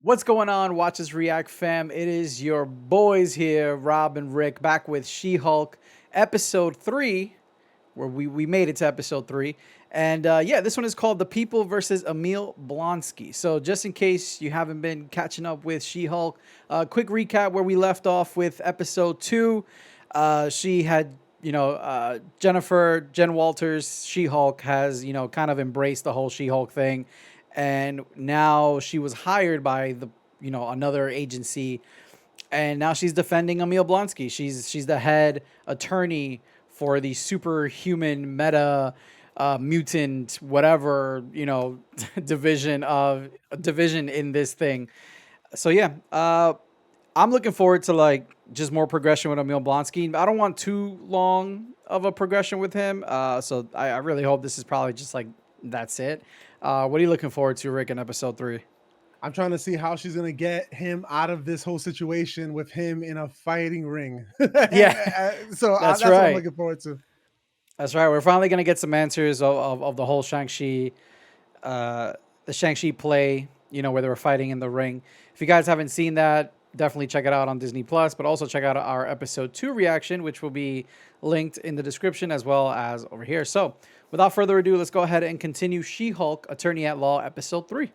What's going on, Watch Us React fam? It is your boys here, Rob and Rick, back with She-Hulk episode 3, where we made it to episode 3. And yeah, this one is called The People versus Emil Blonsky. So just in case you haven't been catching up with She-Hulk, quick recap where we left off with episode 2. She had, Jennifer, Jen Walters, She-Hulk has, kind of embraced the whole She-Hulk thing. And now she was hired by the another agency, and now she's defending Emil Blonsky. She's the head attorney for the superhuman meta mutant whatever division in this thing. So yeah, I'm looking forward to like just more progression with Emil Blonsky. I don't want too long of a progression with him, so I really hope this is probably just like that's it. What are you looking forward to, Rick, in episode 3? I'm trying to see how she's gonna get him out of this whole situation with him in a fighting ring. Yeah, that's right. what I'm looking forward to. That's right. We're finally gonna get some answers of the whole Shang-Chi, the Shang-Chi play. Where they were fighting in the ring. If you guys haven't seen that, definitely check it out on Disney Plus. But also check out our episode 2 reaction, which will be linked in the description as well as over here. So, without further ado, let's go ahead and continue She-Hulk, Attorney at Law, episode 3.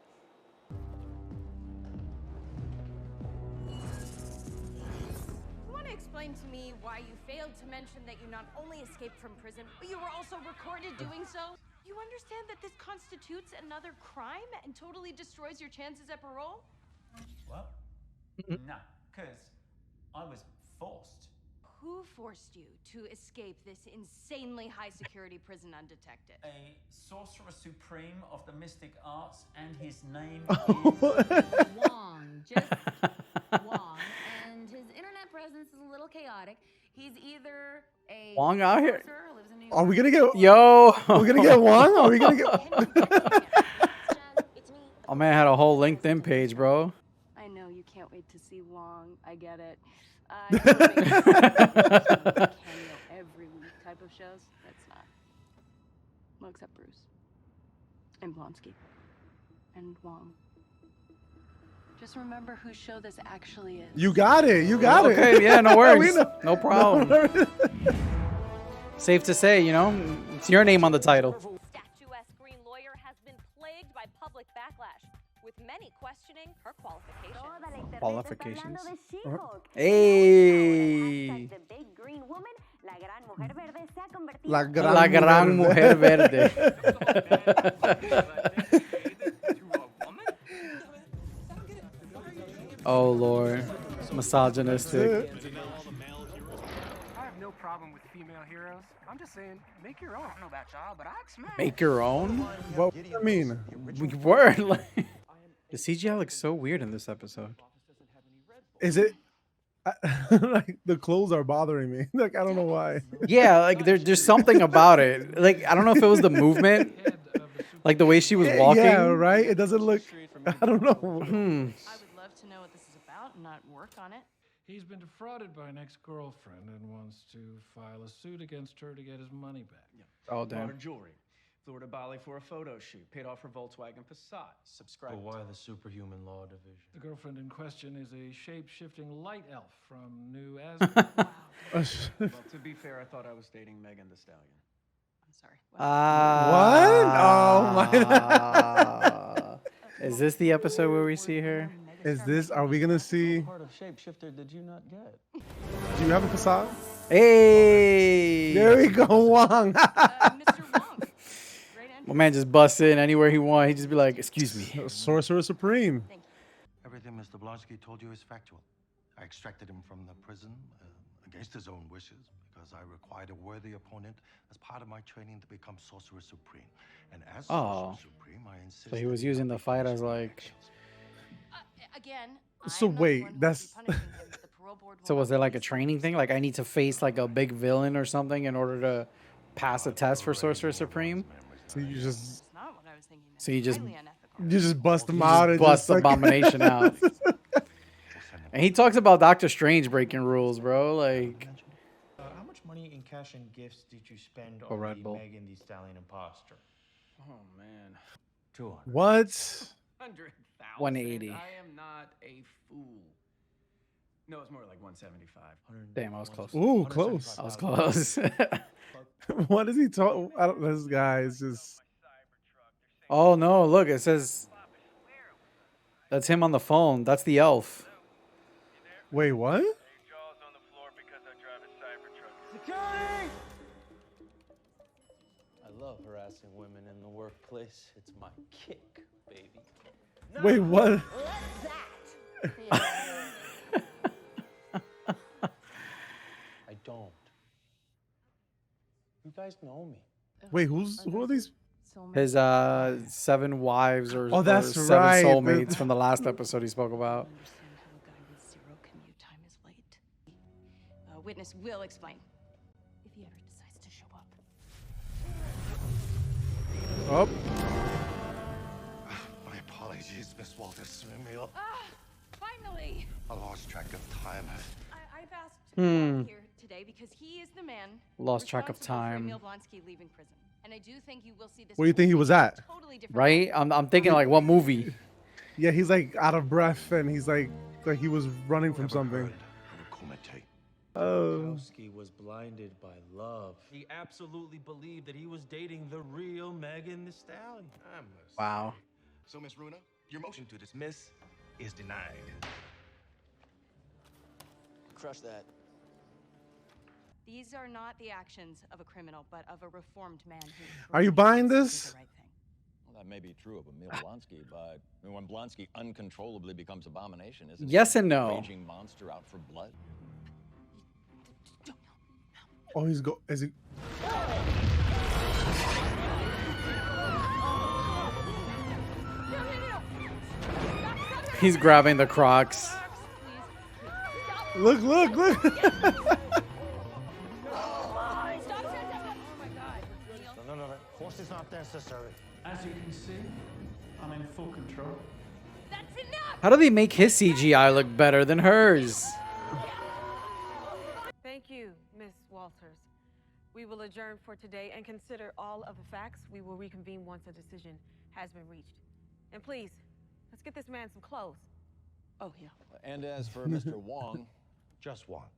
Explain to me why you failed to mention that you not only escaped from prison, but you were also recorded doing so? You understand that this constitutes another crime and totally destroys your chances at parole? What? No, because I was forced. Who forced you to escape this insanely high-security prison undetected? A sorcerer supreme of the mystic arts, and his name is... Wong. Just Wong. And his internet presence is a little chaotic. He's either a Wong out here. Are we gonna get Yo? We're gonna get Wong? Are we gonna get? Oh man, had a whole LinkedIn page, bro. I know you can't wait to see Wong. I get it. Cameo every week type of shows. That's not. Well, except Bruce and Blonsky and Wong. Just remember whose show this actually is. You got it. You got it. Okay, yeah, no worries. No problem. Safe to say, it's your name on the title. Statuesque green lawyer has been plagued by public backlash, with many questioning her qualifications. Hey. La La gran mujer verde. Oh Lord, it's misogynistic. I have no problem with female heroes. I'm just saying, make your own. I don't know about y'all, but I'd smash. Make your own? What do you mean? We were like, the CGI looks so weird in this episode. Is it? Like the clothes are bothering me. Like I don't know why. Yeah, like there's something about it. Like I don't know if it was the movement, like the way she was walking. Yeah, right. It doesn't look. I don't know. I would love to know what this is about and not work on it. He's been defrauded by an ex-girlfriend and wants to file a suit against her to get his money back. Oh damn. Bought her jewelry. Flew her to Bali for a photo shoot. Paid off her Volkswagen Passat. Subscribe. But why the superhuman law division? The girlfriend in question is a shape-shifting light elf from New Asgard. Well, to be fair, I thought I was dating Megan Thee Stallion. I'm sorry. What? Oh my. Is this the episode where we see her? Is this? Are we gonna see? What part of shapeshifter did you not get? Do you have a facade? Hey. There we go, Wong. Mr. Wong. My man just busts in anywhere he wants. He just be like, "Excuse me." Sorcerer Supreme. Everything Mr. Blonsky told you is factual. I extracted him from the prison against his own wishes because I required a worthy opponent as part of my training to become Sorcerer Supreme. And as Sorcerer Supreme, I insisted. So he was using the fight as like. Again. So wait, that's. So was there like a training thing? Like I need to face like a big villain or something in order to pass a test for Sorcerer Supreme? So you just. Not what I was thinking. So you just bust them out and bust just Abomination out. And he talks about Doctor Strange breaking rules, bro. Like. How much money in cash and gifts did you spend Oh, on Red the Bull. Megan Thee Stallion imposter? Oh man. 200. What? 180. I am not a fool. No, it's more like 175. Damn, I was close. Ooh, close. I was close. What is he talking? This guy is just. Oh no! Look, it says that's him on the phone. That's the elf. Wait, what? I love harassing women in the workplace. It's my kick, baby. Wait, what? I don't. You guys know me. Wait, who are these? His 7 wives or, Oh, that's or 7 right. soulmates from the last episode he spoke about. Understand how a guy with zero commute time is late. A witness will explain if he ever decides to show up. Oh. My apologies, Miss Walters. Emil. Finally! I lost track of time. I've asked Bob here today because he is the man Lost track of responsible for time. Emil Blonsky leaving prison. And I do think you will see this. Where do you think he was at? Totally different Right? I'm thinking like what movie? Yeah, he's like out of breath and he's like he was running from something. Oh. Blonsky was blinded by love. He absolutely believed that he was dating the real Megan Thee Stallion. Wow. So, Miss Runa, your motion to dismiss is denied. Crush that. These are not the actions of a criminal, but of a reformed man who. Are you buying this? Well, that may be true of Emil Blonsky, but when Blonsky uncontrollably becomes abomination, isn't Yes he and a no. raging monster out for blood? Oh, is he? He's grabbing the Crocs. Look! No. Force is not necessary. As you can see, I'm in full control. That's enough! How do they make his CGI look better than hers? Thank you, Miss Walters. We will adjourn for today and consider all of the facts. We will reconvene once a decision has been reached. And please, let's get this man some clothes. Oh, yeah. And as for Mr. Wong, Just one.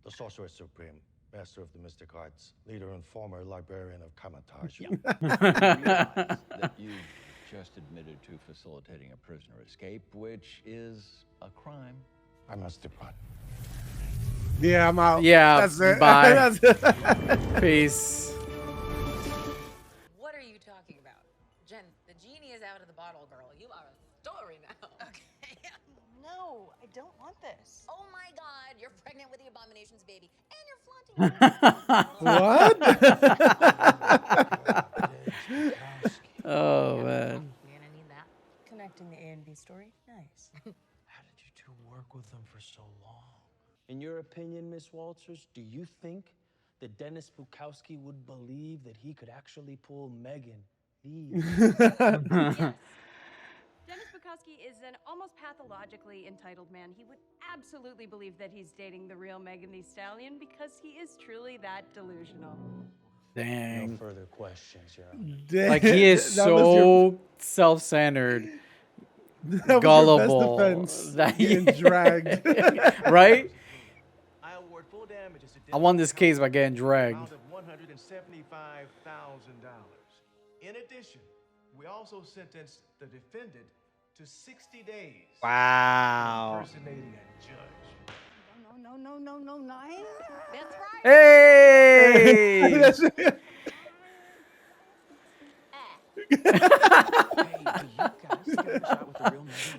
The Sorcerer Supreme, Master of the Mystic Arts, leader and former librarian of Kamatage. you realize that you just admitted to facilitating a prisoner escape, which is a crime. I must depart. Yeah, I'm out. Yeah, That's it. bye. That's it. Peace. What are you talking about? Jen, the genie is out of the bottle, girl. You are a story now. Okay. No, I don't want this. Oh my God, you're pregnant with the Abomination's baby, and you're flaunting. Oh man. You're gonna need that. Connecting the A and B story? Nice. How did you two work with them for so long? In your opinion, Miss Walters, do you think that Dennis Bukowski would believe that he could actually pull Megan Thee? Yes. Dennis Bukowski is an almost pathologically entitled man. He would absolutely believe that he's dating the real Megan Thee Stallion because he is truly that delusional. Dang. No further questions, Your Honor. Like he is so self-centered, gullible. That getting dragged. Right? I award full damages to I won this case by getting dragged. $175,000. In addition, we also sentenced the defendant to 60 days. Wow. Impersonating a judge. No, nine. That's right. Hey!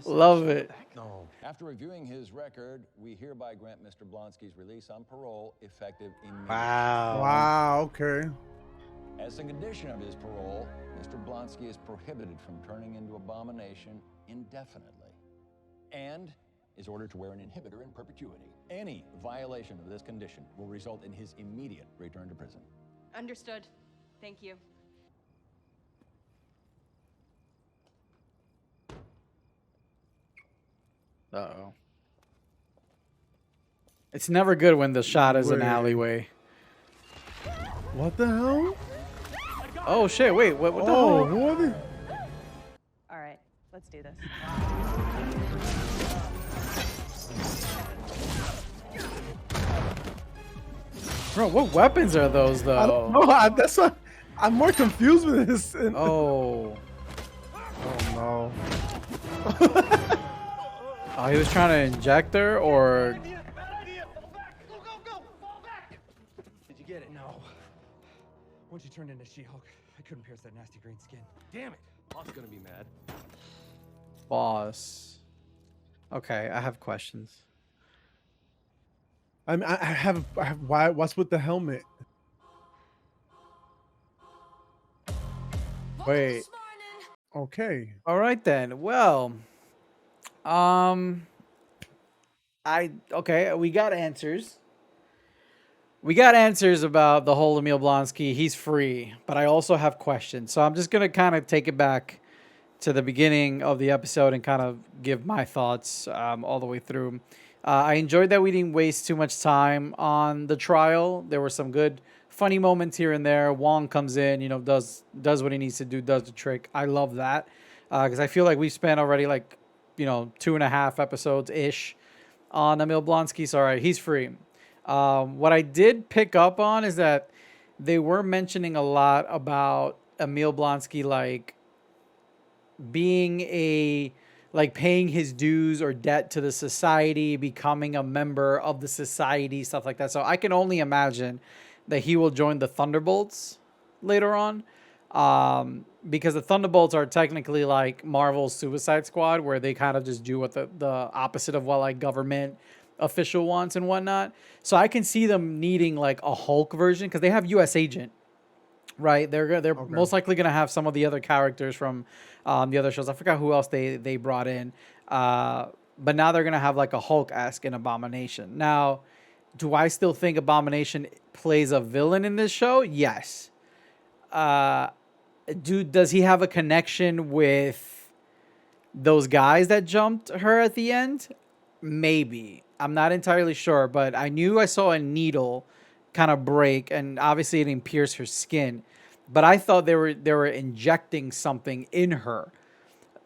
Love it. No. After reviewing his record, we hereby grant Mr. Blonsky's release on parole effective immediately. Wow. Okay. As a condition of his parole, Mr. Blonsky is prohibited from turning into abomination indefinitely and is ordered to wear an inhibitor in perpetuity. Any violation of this condition will result in his immediate return to prison. Understood. Thank you. Uh-oh. It's never good when the shot is an Wait. alleyway. What the hell? Oh shit! Wait, what the Oh, hell? who are they? All right, let's Let's do this. Bro, what weapons are those though? I don't know. That's what I'm more confused with this. Oh. Oh no. Oh, he was trying to inject her, or Did you get it? No. Once you turned into She-Hulk, I couldn't pierce that nasty green skin. Damn it. Boss gonna be mad. boss. Okay, I have questions. I have why? What's with the helmet? Wait. Okay. All right then. Well, okay, we got answers. We got answers about the whole Emil Blonsky. He's free, but I also have questions. So I'm just gonna kind of take it back to the beginning of the episode and kind of give my thoughts all the way through. I enjoyed that we didn't waste too much time on the trial. There were some good, funny moments here and there. Wong comes in, you know, does what he needs to do, does the trick. I love that because I feel like we've spent already like, you know, 2.5 episodes ish on Emil Blonsky. So all right, he's free. What I did pick up on is that they were mentioning a lot about Emil Blonsky, like being like paying his dues or debt to the society, becoming a member of the society, stuff like that. So I can only imagine that he will join the Thunderbolts later on. Because the Thunderbolts are technically like Marvel's Suicide Squad, where they kind of just do what the opposite of what like government official wants and whatnot. So I can see them needing like a Hulk version because they have US Agent, right? They're Okay. most likely gonna have some of the other characters from the other shows. I forgot who else they brought in, but now they're gonna have like a Hulk-esque in Abomination. Now, do I still think Abomination plays a villain in this show? Yes. Does he have a connection with those guys that jumped her at the end? Maybe. I'm not entirely sure, but I knew I saw a needle kind of break, and obviously it didn't pierce her skin. But I thought they were injecting something in her.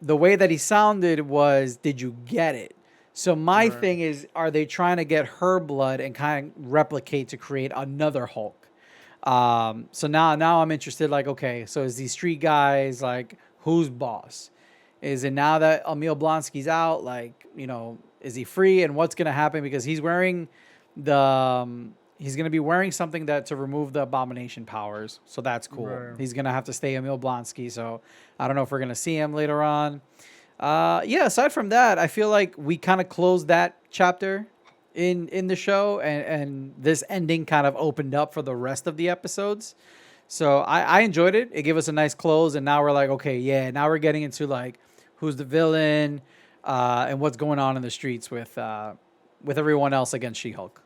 The way that he sounded was, "Did you get it?" So my Right. thing is, are they trying to get her blood and kind of replicate to create another Hulk? So now I'm interested. Like, okay, so is these street guys like who's boss? Is it now that Emil Blonsky's out? Like, you know, is he free? And what's gonna happen because he's wearing the he's gonna be wearing something that to remove the Abomination powers. So that's cool. Right. He's gonna have to stay Emil Blonsky. So I don't know if we're gonna see him later on. Yeah. Aside from that, I feel like we kind of closed that chapter in the show, and this ending kind of opened up for the rest of the episodes. So I enjoyed it. It gave us a nice close, and now we're like, okay, yeah, now we're getting into like who's the villain, and what's going on in the streets with everyone else against She-Hulk.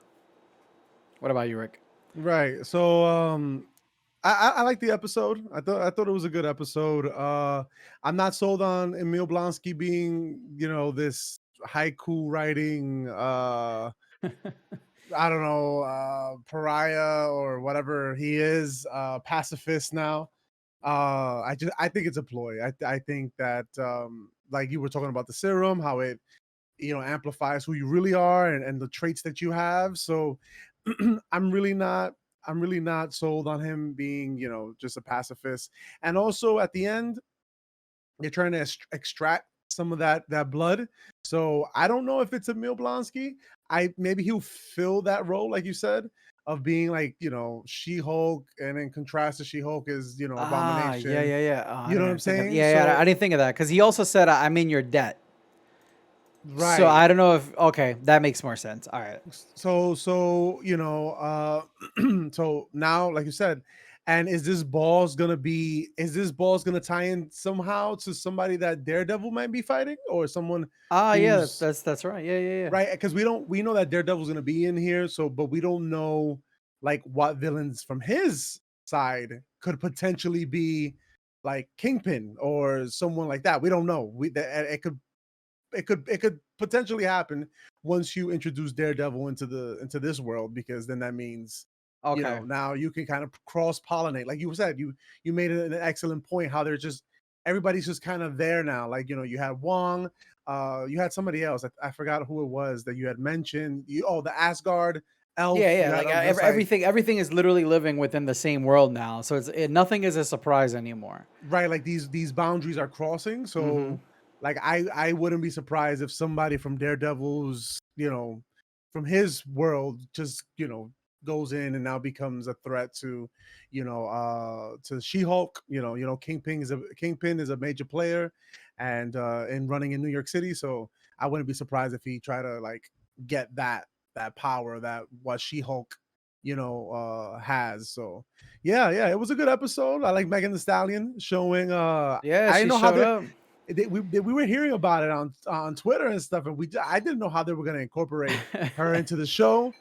What about you, Rick? Right. So I like the episode. I thought it was a good episode. I'm not sold on Emil Blonsky being, you know, this haiku writing I don't know, pariah or whatever he is, pacifist now. I think it's a ploy. I think that like you were talking about the serum, how it, you know, amplifies who you really are and the traits that you have. So I'm really not sold on him being, you know, just a pacifist. And also at the end, they're trying to extract some of that blood. So I don't know if it's Emil Blonsky. Maybe he'll fill that role, like you said, of being like, you know, She-Hulk, and in contrast to She-Hulk is, you know, Abomination. Yeah. Oh, I You know what didn't I'm think of- saying? Yeah, So- I didn't think of that because he also said, "I'm in your debt." Right. So I don't know if okay, that makes more sense. All right. So you know, so now, like you said, and is this balls gonna tie in somehow to somebody that Daredevil might be fighting, or someone? Yeah, who's- that's right. Yeah. right, because we know that Daredevil's gonna be in here, so but we don't know like what villains from his side could potentially be like Kingpin or someone like that. We don't know. It could potentially happen once you introduce Daredevil into this world, because then that means, you Okay. know, now you can kind of cross pollinate. Like you said, you made an excellent point how they're just everybody's just kind of there now. Like, you had Wong, you had somebody else. I forgot who it was that you had mentioned. The Asgard elf. Yeah, You yeah. had Like on this side. everything is literally living within the same world now, so nothing is a surprise anymore. Right, like these boundaries are crossing. So Mhm. like I wouldn't be surprised if somebody from Daredevil's, from his world just, goes in and now becomes a threat to She-Hulk. Kingpin is a major player and in running in New York City. So I wouldn't be surprised if he try to like get that power that what She-Hulk has. So yeah, it was a good episode. I like Megan Thee Stallion showing Yeah, I didn't she know how showed up. we were hearing about it on Twitter and stuff, and I didn't know how they were going to incorporate her into the show,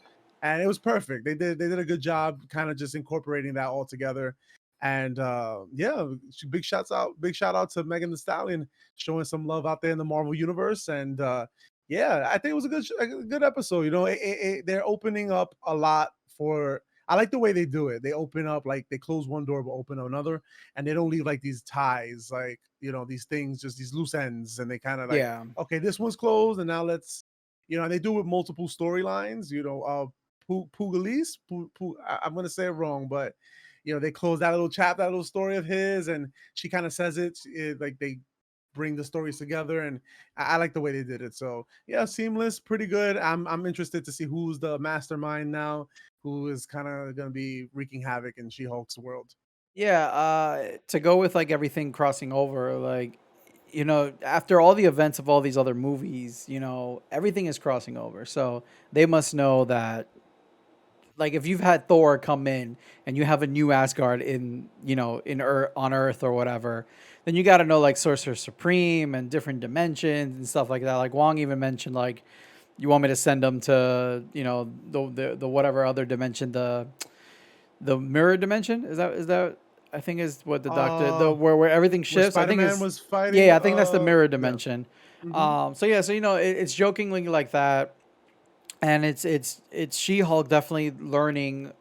and it was perfect. They did a good job, kind of just incorporating that all together. And yeah, big shout out to Megan Thee Stallion showing some love out there in the Marvel universe. And yeah, I think it was a good episode. They're opening up a lot for. I like the way they do it. They open up, like they close one door but open another, and they don't leave like these ties, like these things, just these loose ends, and they kind of like, Yeah. okay, this one's closed, and now let's, they do it with multiple storylines. Pugalis, I'm gonna say it wrong, but they close that little chapter, that little story of his, and she kind of says like they bring the stories together, and I like the way they did it. So yeah, seamless, pretty good. I'm interested to see who's the mastermind now, who is kind of gonna be wreaking havoc in She-Hulk's world. Yeah, to go with like everything crossing over, like after all the events of all these other movies, everything is crossing over. So they must know that, like, if you've had Thor come in and you have a new Asgard on Earth or whatever, then you got to know like Sorcerer Supreme and different dimensions and stuff like that. Like Wong even mentioned, like, you want me to send them to the whatever other dimension, the mirror dimension, is that I think is what the doctor, the where everything Where shifts. I think Spider-Man it's was fighting. yeah, I think that's the mirror Yeah. dimension. Mhm. So yeah, so it's jokingly like that, and it's She-Hulk definitely learning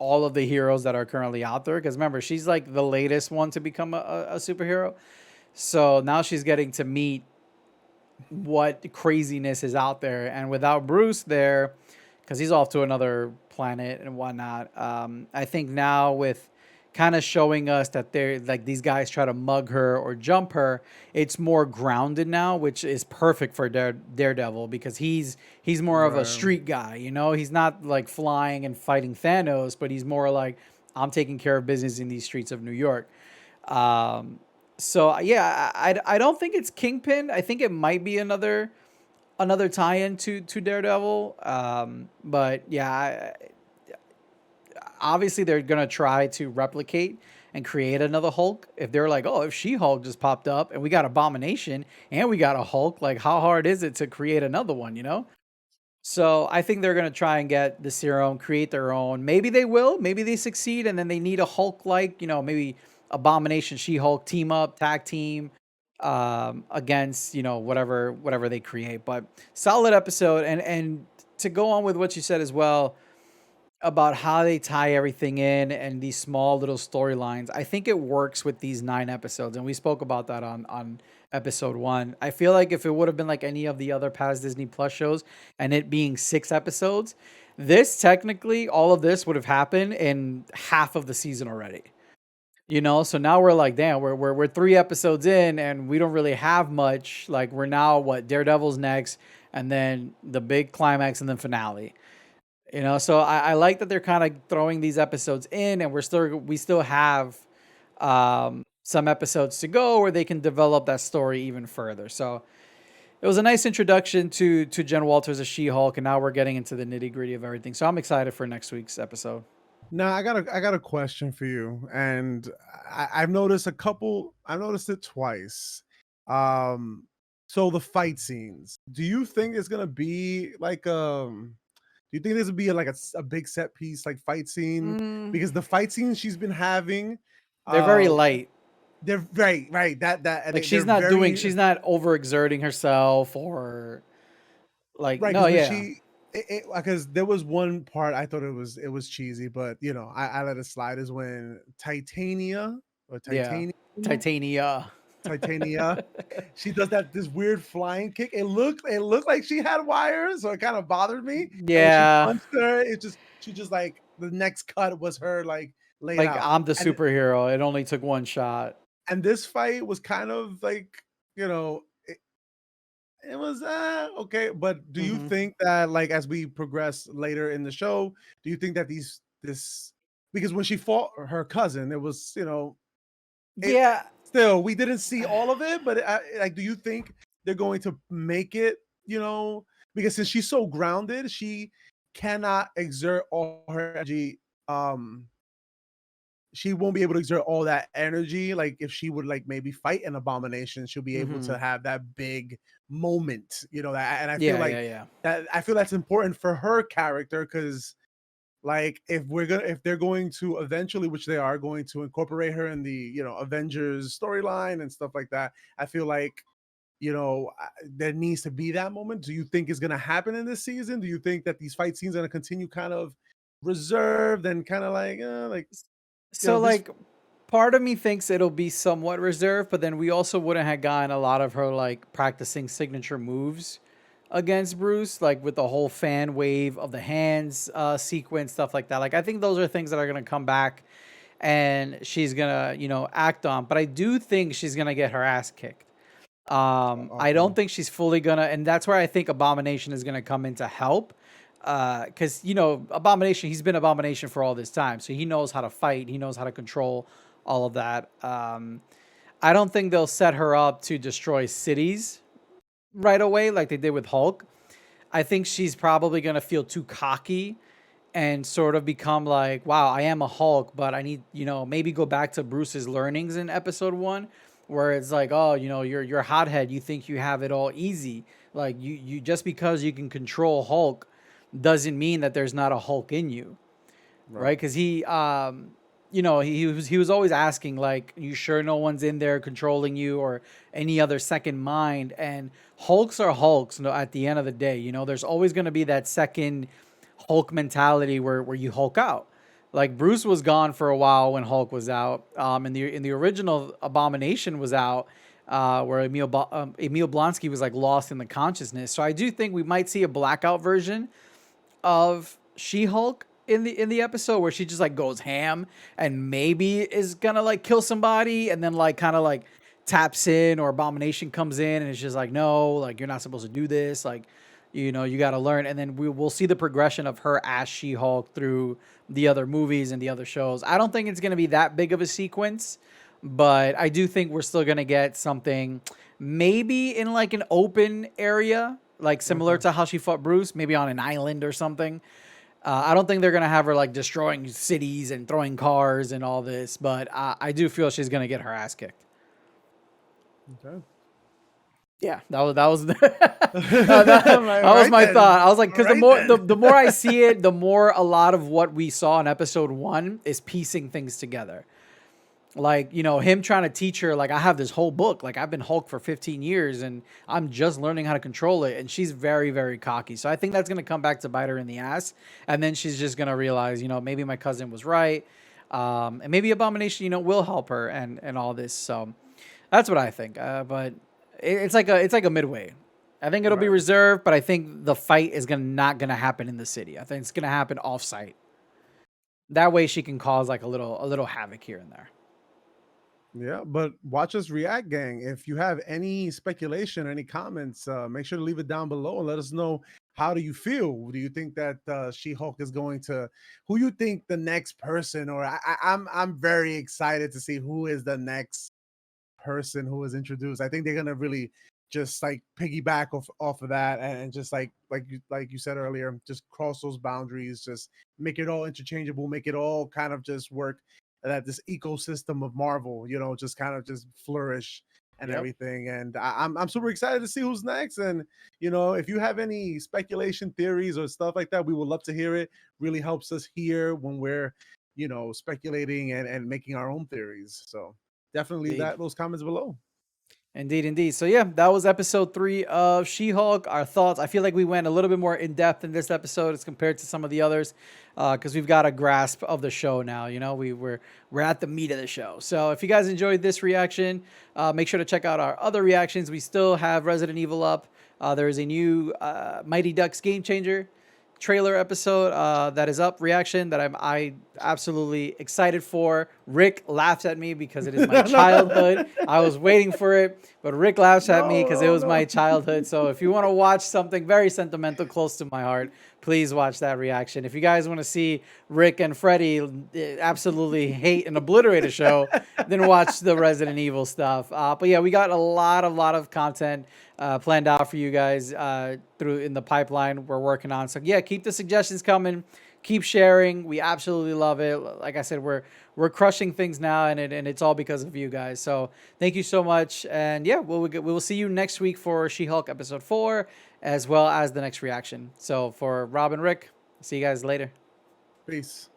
all of the heroes that are currently out there, because remember, she's like the latest one to become a superhero. So now she's getting to meet what craziness is out there, and without Bruce there, because he's off to another planet and whatnot. I think now with kind of showing us that they're like these guys try to mug her or jump her, it's more grounded now, which is perfect for Daredevil, because he's more of a Right. street guy. He's not like flying and fighting Thanos, but he's more like, I'm taking care of business in these streets of New York. So yeah, I don't think it's Kingpin. I think it might be another tie-in to Daredevil. But yeah, obviously they're gonna try to replicate and create another Hulk. If they're like, oh, if She-Hulk just popped up and we got Abomination and we got a Hulk, like how hard is it to create another one? So I think they're gonna try and get the serum, create their own. Maybe they will. Maybe they succeed, and then they need a Hulk, like maybe Abomination, She-Hulk team up, tag team, against whatever they create. But solid episode, and to go on with what you said as well about how they tie everything in and these small little storylines. I think it works with these 9 episodes, and we spoke about that on episode 1. I feel like if it would have been like any of the other past Disney Plus shows and it being 6 episodes, this technically all of this would have happened in half of the season already. So now we're like, damn, we're 3 episodes in and we don't really have much. Like, we're now what, Daredevil's next, and then the big climax and then finale. So I like that they're kind of throwing these episodes in, and we still have some episodes to go where they can develop that story even further. So it was a nice introduction to Jen Walters as She-Hulk, and now we're getting into the nitty-gritty of everything. So I'm excited for next week's episode. Now I got a question for you, and I've noticed I've noticed it twice. So the fight scenes. Do you think it's gonna be like Do you think this would be like a big set piece like fight scene? Because the fight scenes she's been having, They're very um, light. they're right. Like, she's not overexerting herself, or like, right, no, because when yeah. she because there was one part I thought it was cheesy, but I let it slide, is when Titania or Yeah. Titania Titania. Titania. She does this weird flying kick. It looked like she had wires, so it kind of bothered me. And when she Yeah. punched her, she just like the next cut was her like laid Like, out. I'm the And superhero. It only took one shot. this fight was kind of like, you know, it was okay. But do you Mhm. think that like as we progress later in the show, do you think that this because when she fought her cousin, it was, you know, it Yeah. still we didn't see all of it, but like, do you think they're going to make it, you know, because since she's so grounded, she cannot exert all her energy. She won't be able to exert all that energy. Like if she would like maybe fight an abomination, she'll be able to Mhm. have that big moment, you know, that and I feel Yeah, like yeah, yeah. I feel that's important for her character because like if they're going to eventually, which they are going to incorporate her in the, you know, Avengers storyline and stuff like that, I feel like, you know, there needs to be that moment. Do you think is going to happen in this season? Do you think that these fight scenes are going to continue kind of reserved and kind of like you know So, this like, part of me thinks it'll be somewhat reserved, but then we also wouldn't have gotten a lot of her, like, practicing signature moves against Bruce, like with the whole fan wave of the hands sequence, stuff like that. Like, I think those are things that are going to come back and she's going to, you know, act on. But I do think she's going to get her ass kicked. I okay. don't think she's fully gonna, and that's where I think Abomination is gonna come in to help. Because you know, Abomination, he's been Abomination for all this time, so he knows how to fight, he knows how to control all of that. I don't think they'll set her up to destroy cities right away like they did with Hulk. I think she's probably gonna feel too cocky and sort of become like, wow, I am a Hulk, but I need, you know, maybe go back to Bruce's learnings in episode 1 where it's like, oh, you know, you're a hothead, you think you have it all easy. Like you just because you can control Hulk doesn't mean that there's not a Hulk in you, right? Cuz he you know, he was always asking like, you sure no one's in there controlling you or any other second mind, and Hulks are Hulks at the end of the day, you know, there's always going to be that second Hulk mentality where you Hulk out. Like Bruce was gone for a while when Hulk was out. In the original Abomination was out, where Emil Blonsky was like lost in the consciousness. So I do think we might see a blackout version of She-Hulk in the episode where she just like goes ham and maybe is gonna like kill somebody and then like kind of like taps in, or Abomination comes in and it's just like, no, like you're not supposed to do this, like, you know, you got to learn. And then we'll see the progression of her as She-Hulk through the other movies and the other shows. I don't think it's going to be that big of a sequence, but I do think we're still going to get something maybe in like an open area, like similar to how she fought Bruce, maybe on an island or something. I don't think they're going to have her like destroying cities and throwing cars and all this, but I do feel she's going to get her ass kicked. Okay. Yeah, that was that was my thought. I was like, because the more I see it, the more a lot of what we saw in episode 1 is piecing things together. Like, you know, him trying to teach her, like, I have this whole book, like I've been Hulk for 15 years and I'm just learning how to control it, and she's very, very cocky. So I think that's gonna come back to bite her in the ass, and then she's just gonna realize, you know, maybe my cousin was right, and maybe Abomination, you know, will help her and all this. So that's what I think. But it's like a midway. I think it'll be reserved, but I think the fight is not gonna happen in the city. I think it's gonna happen off site. That way she can cause like a little havoc here and there. Yeah, but watch us react, gang. If you have any speculation, any comments, make sure to leave it down below and let us know, how do you feel? Do you think that She-Hulk is going to, who you think the next person, or I'm very excited to see who is the next person who is introduced. I think they're gonna really just like piggyback off of that and just like you said earlier, just cross those boundaries, just make it all interchangeable, make it all kind of just work, that this ecosystem of Marvel, you know, just kind of just flourish and everything. And I'm super excited to see who's next. And you know, if you have any speculation theories or stuff like that, we would love to hear it. Really helps us here when we're, you know, speculating and making our own theories. So definitely leave Indeed. those comments below. Indeed, indeed. So yeah, that was episode 3 of She-Hulk. Our thoughts. I feel like we went a little bit more in depth in this episode as compared to some of the others, because we've got a grasp of the show now. You know, we're at the meat of the show. So if you guys enjoyed this reaction, make sure to check out our other reactions. We still have Resident Evil up. There is a new Mighty Ducks Game Changer trailer episode that is up, reaction that I absolutely excited for. Rick laughs at me because it is my childhood. I was waiting for it, but Rick laughs at me because it was my childhood. So if you want to watch something very sentimental close to my heart, please watch that reaction. If you guys want to see Rick and Freddy absolutely hate and obliterate a show, then watch the Resident Evil stuff. But yeah, we got a lot of content planned out for you guys through in the pipeline we're working on. So yeah, keep the suggestions coming. Keep sharing. We absolutely love it. Like I said, we're crushing things now, and it's all because of you guys. So thank you so much. And yeah, we'll see you next week for She-Hulk episode 4, as well as the next reaction. So for Rob and Rick, see you guys later. Peace.